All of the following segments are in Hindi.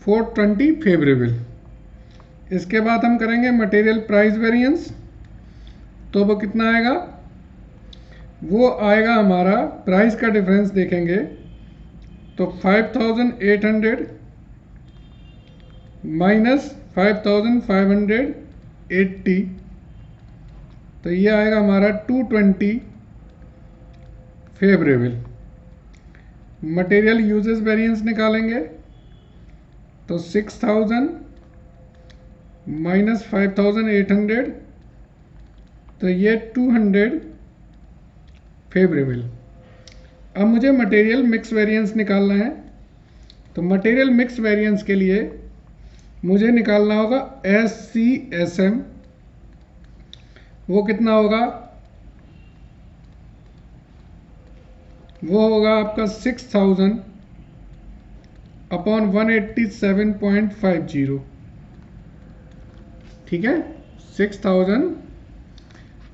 420 फेवरेबल। इसके बाद हम करेंगे मटेरियल प्राइस वेरिएंस, तो वो कितना आएगा, वो आएगा हमारा प्राइस का डिफरेंस देखेंगे तो 5800 माइनस 5580, तो ये आएगा हमारा 220 फेवरेबल। मटेरियल यूजेस वेरिएंस निकालेंगे तो 6000 माइनस 5800, तो ये 200 फेवरेबल। अब मुझे मटेरियल मिक्स वेरिएंस निकालना है, तो मटेरियल मिक्स वेरिएंस के लिए मुझे निकालना होगा SCSM। वो कितना होगा, वो होगा आपका 6000 अपॉन 187.50, ठीक है, 6000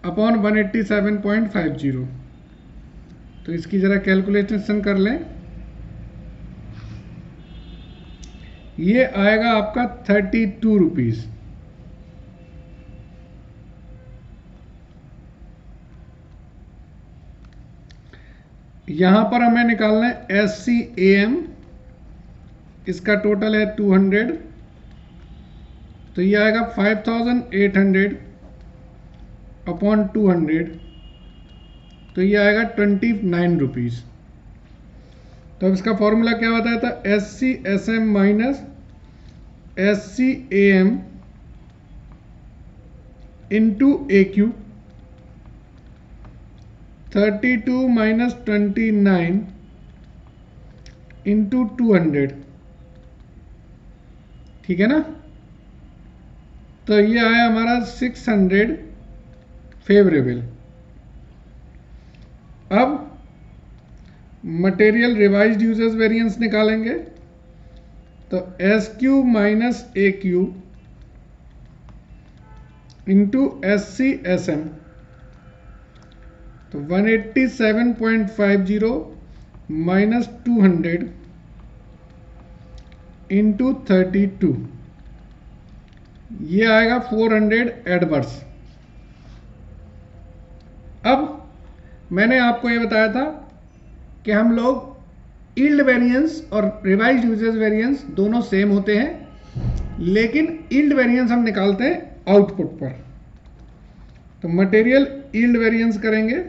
अपॉन 187.50। तो इसकी ज़रा कैलकुलेशन कर लें, ये आएगा आपका 32 रुपीज़। यहाँ पर हमें निकालना है SCAM, इसका टोटल है 200, तो ये आएगा 5800 अपॉन 200, तो ये आएगा 29 रुपीज़। तो अब इसका फॉर्मूला क्या बताया था, SCSM minus SCAM into AQ, 32 minus 29 into 200, ठीक है ना। तो ये आया हमारा 600 फेवरेबल। अब मटेरियल रिवाइज्ड यूजेस वेरिएंस निकालेंगे, तो SQ minus AQ into SCSM, तो 187.50 माइनस 200 इंटू 32, ये आएगा 400 एडवर्स। अब मैंने आपको ये बताया था कि हम लोग यील्ड वेरिएंस और रिवाइज्ड यूजेस वेरिएंस दोनों सेम होते हैं, लेकिन यील्ड वेरिएंस हम निकालते हैं आउटपुट पर। तो मटेरियल यील्ड वेरिएंस करेंगे,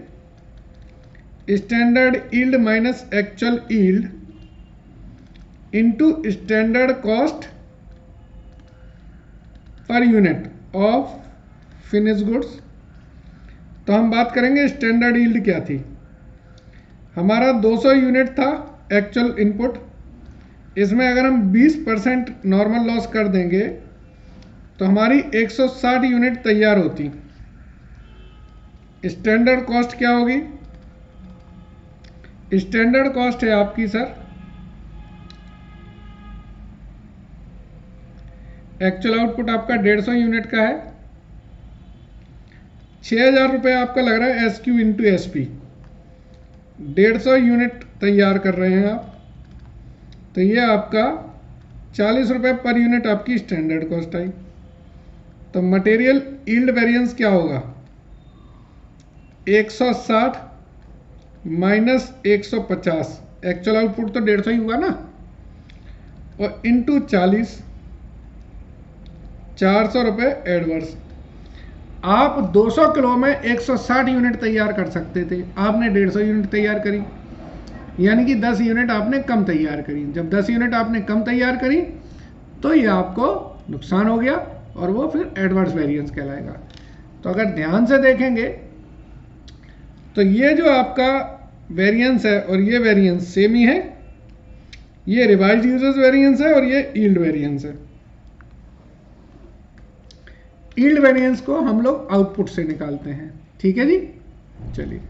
standard yield minus actual yield into standard cost per unit of finish goods. तो हम बात करेंगे स्टैंडर्ड यील्ड क्या थी, हमारा 200 यूनिट था एक्चुअल इनपुट, इसमें अगर हम 20% नॉर्मल लॉस कर देंगे तो हमारी 160 यूनिट तैयार होती। स्टैंडर्ड कॉस्ट क्या होगी, स्टैंडर्ड कॉस्ट है आपकी सर एक्चुअल आउटपुट आपका 150 यूनिट का है, 6000 रुपये आपका लग रहा है SQ इंटू SP, 150 यूनिट तैयार कर रहे हैं आप, तो ये आपका 40 रुपये पर यूनिट आपकी स्टैंडर्ड कॉस्ट आई। तो मटेरियल यील्ड वेरिएंस क्या होगा, 160 माइनस 150, एक्चुअल आउटपुट तो 150 ही हुआ ना, और इंटू 40, 400 रुपये एडवर्स। आप 200 किलो में 160 यूनिट तैयार कर सकते थे, आपने 150 यूनिट तैयार करी, यानी कि 10 यूनिट आपने कम तैयार करी। जब 10 यूनिट आपने कम तैयार करी तो ये आपको नुकसान हो गया और वो फिर एडवर्स वेरिएंस कहलाएगा। तो अगर ध्यान से देखेंगे तो ये जो आपका वेरिएंस है और ये वेरिएंस सेम ही है, ये रिवाइज्ड यूजेस वेरिएंस है और ये यील्ड वेरिएंस है। यील्ड वेरिएंस को हम लोग आउटपुट से निकालते हैं, ठीक है जी। चलिए।